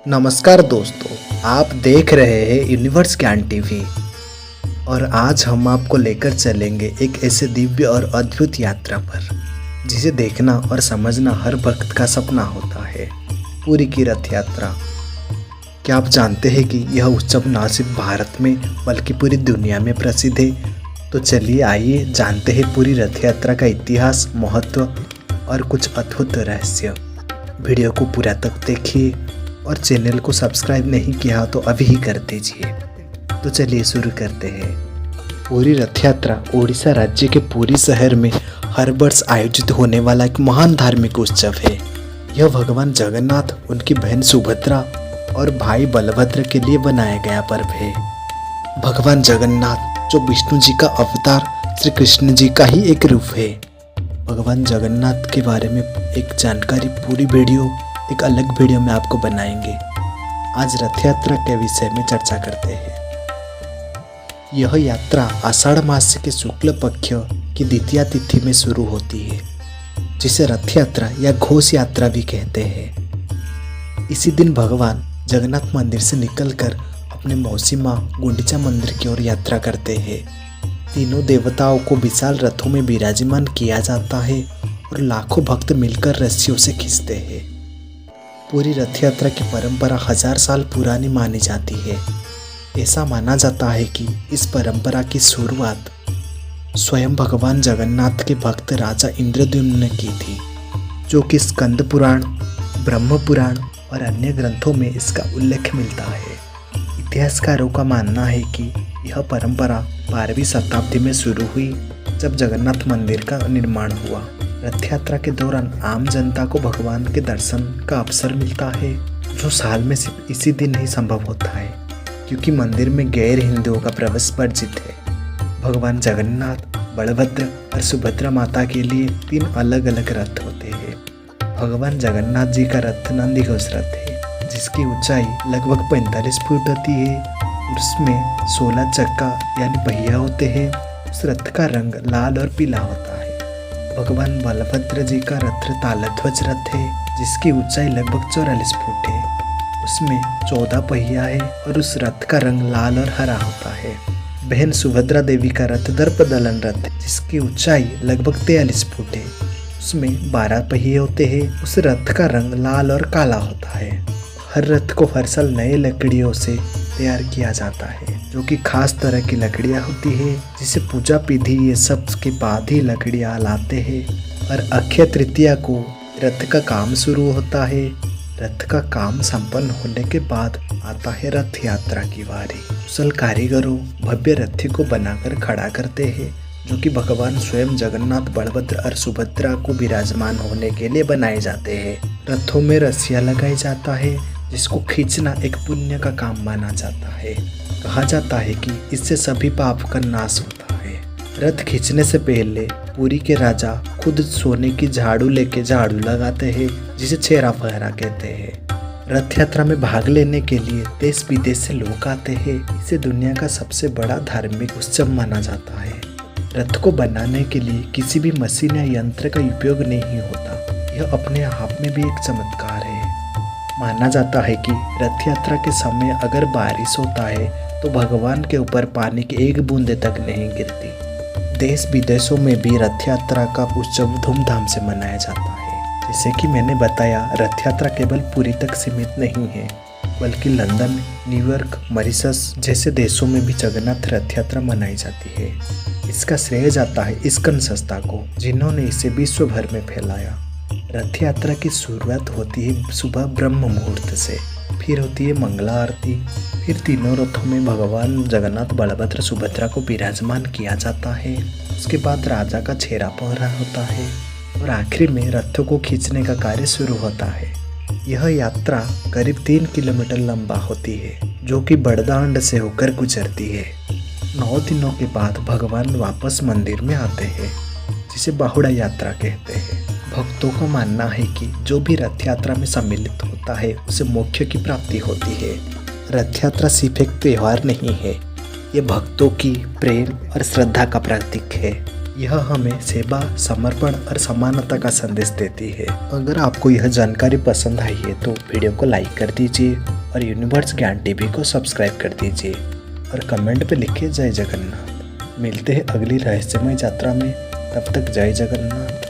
नमस्कार दोस्तों, आप देख रहे हैं यूनिवर्स ज्ञान टीवी और आज हम आपको लेकर चलेंगे एक ऐसे दिव्य और अद्भुत यात्रा पर जिसे देखना और समझना हर भक्त का सपना होता है। पुरी की रथ यात्रा। क्या आप जानते हैं कि यह उत्सव न सिर्फ भारत में बल्कि पूरी दुनिया में प्रसिद्ध है? तो चलिए आइए जानते हैं पूरी रथ यात्रा का इतिहास, महत्व और कुछ अद्भुत रहस्य। वीडियो को पूरा तक देखिए और चैनल को सब्सक्राइब नहीं किया तो अभी ही कर दीजिए। तो चलिए शुरू करते हैं। पूरी रथ यात्रा ओडिशा राज्य के पुरी शहर में हर वर्ष आयोजित होने वाला एक महान धार्मिक उत्सव है। यह भगवान जगन्नाथ, उनकी बहन सुभद्रा और भाई बलभद्र के लिए बनाया गया पर्व है। भगवान जगन्नाथ जो विष्णु जी का अवतार श्री कृष्ण जी का ही एक रूप है। भगवान जगन्नाथ के बारे में एक जानकारी पूरी वीडियो एक अलग वीडियो में आपको बनाएंगे। आज रथ यात्रा के विषय में चर्चा करते हैं। यह यात्रा आषाढ़ मास के शुक्ल पक्ष की द्वितीया तिथि में शुरू होती है, जिसे रथ यात्रा या घोष यात्रा भी कहते हैं। इसी दिन भगवान जगन्नाथ मंदिर से निकलकर अपने मौसी माँ गुंडिचा मंदिर की ओर यात्रा करते हैं। तीनों देवताओं को विशाल रथों में विराजमान किया जाता है और लाखों भक्त मिलकर रस्सियों से खींचते हैं। पूरी रथ यात्रा की परंपरा 1000 साल पुरानी मानी जाती है। ऐसा माना जाता है कि इस परंपरा की शुरुआत स्वयं भगवान जगन्नाथ के भक्त राजा इंद्रद्युम्न ने की थी, जो कि स्कंद पुराण, ब्रह्म पुराण और अन्य ग्रंथों में इसका उल्लेख मिलता है। इतिहासकारों का मानना है कि यह परंपरा 12वीं शताब्दी में शुरू हुई, जब जगन्नाथ मंदिर का निर्माण हुआ। रथ यात्रा के दौरान आम जनता को भगवान के दर्शन का अवसर मिलता है, जो साल में सिर्फ इसी दिन ही संभव होता है, क्योंकि मंदिर में गैर हिंदुओं का प्रवेश वर्जित है। भगवान जगन्नाथ, बलभद्र और सुभद्रा माता के लिए 3 अलग अलग रथ होते हैं। भगवान जगन्नाथ जी का रथ नंदीघोष रथ है, जिसकी ऊंचाई लगभग 45 फुट होती है। उसमें 16 चक्का यानी पहिया होते हैं। उस रथ का रंग लाल और पीला होता है। भगवान बलभद्र जी का रथ तालध्वज रथ है, जिसकी ऊंचाई लगभग 44 फुट है। उसमें 14 पहिया है और उस रथ का रंग लाल और हरा होता है। बहन सुभद्रा देवी का रथ दर्पदलन रथ है, जिसकी ऊंचाई लगभग 43 फुट है। उसमें 12 पहिए होते हैं। उस रथ का रंग लाल और काला होता है। हर रथ को हर साल नए लकड़ियों से तैयार किया जाता है, जो कि खास तरह की लकड़ियां होती है, जिसे पूजा विधि ये सब के बाद ही लकड़ियां लाते हैं। और अक्षय तृतीया को रथ का काम शुरू होता है। रथ का काम संपन्न होने के बाद आता है रथ यात्रा की बारी। कुशल कारीगरों भव्य रथ को बनाकर खड़ा करते हैं, जो कि भगवान स्वयं जगन्नाथ, बलभद्र और सुभद्रा को विराजमान होने के लिए बनाए जाते हैं। रथों में रस्सियां लगाई जाता है, जिसको खींचना एक पुण्य का काम माना जाता है। कहा जाता है कि इससे सभी पाप का नाश होता है। रथ खींचने से पहले पुरी के राजा खुद सोने की झाड़ू लेके झाड़ू लगाते हैं, जिसे छेरा फहरा कहते हैं। रथ यात्रा में भाग लेने के लिए देश विदेश से लोग आते हैं। इसे दुनिया का सबसे बड़ा धार्मिक उत्सव माना जाता है। रथ को बनाने के लिए किसी भी मशीन या यंत्र का उपयोग नहीं होता। यह अपने आप में भी एक चमत्कार है। माना जाता है कि रथ यात्रा के समय अगर बारिश होता है तो भगवान के ऊपर पानी की एक बूंदे तक नहीं गिरती। देश विदेशों में भी रथ यात्रा का उत्सव धूमधाम से मनाया जाता है। जैसे कि मैंने बताया, रथ यात्रा केवल पुरी तक सीमित नहीं है, बल्कि लंदन, न्यूयॉर्क, मॉरिशस जैसे देशों में भी जगन्नाथ रथ यात्रा मनाई जाती है। इसका श्रेय जाता है इस्कॉन संस्था को, जिन्होंने इसे विश्व भर में फैलाया। रथ यात्रा की शुरुआत होती है सुबह ब्रह्म मुहूर्त से, फिर होती है मंगला आरती, फिर तीनों रथों में भगवान जगन्नाथ, बलभद्र, सुभद्रा को विराजमान किया जाता है। उसके बाद राजा का छेरा पहरा होता है और आखिर में रथों को खींचने का कार्य शुरू होता है। यह यात्रा करीब 3 किलोमीटर लंबा होती है, जो कि बड़दांड से होकर गुजरती है। 9 दिनों के बाद भगवान वापस मंदिर में आते हैं, जिसे बाहुड़ा यात्रा कहते हैं। भक्तों का मानना है कि जो भी रथ यात्रा में सम्मिलित होता है उसे मोक्ष की प्राप्ति होती है। रथ यात्रा सिर्फ एक त्योहार नहीं है, ये भक्तों की प्रेम और श्रद्धा का प्रतीक है। यह हमें सेवा, समर्पण और समानता का संदेश देती है। अगर आपको यह जानकारी पसंद आई है तो वीडियो को लाइक कर दीजिए और यूनिवर्स ज्ञान टीवी को सब्सक्राइब कर दीजिए और कमेंट पे लिखिए जय जगन्नाथ। मिलते हैं अगली रहस्यमय यात्रा में, तब तक जय जगन्नाथ।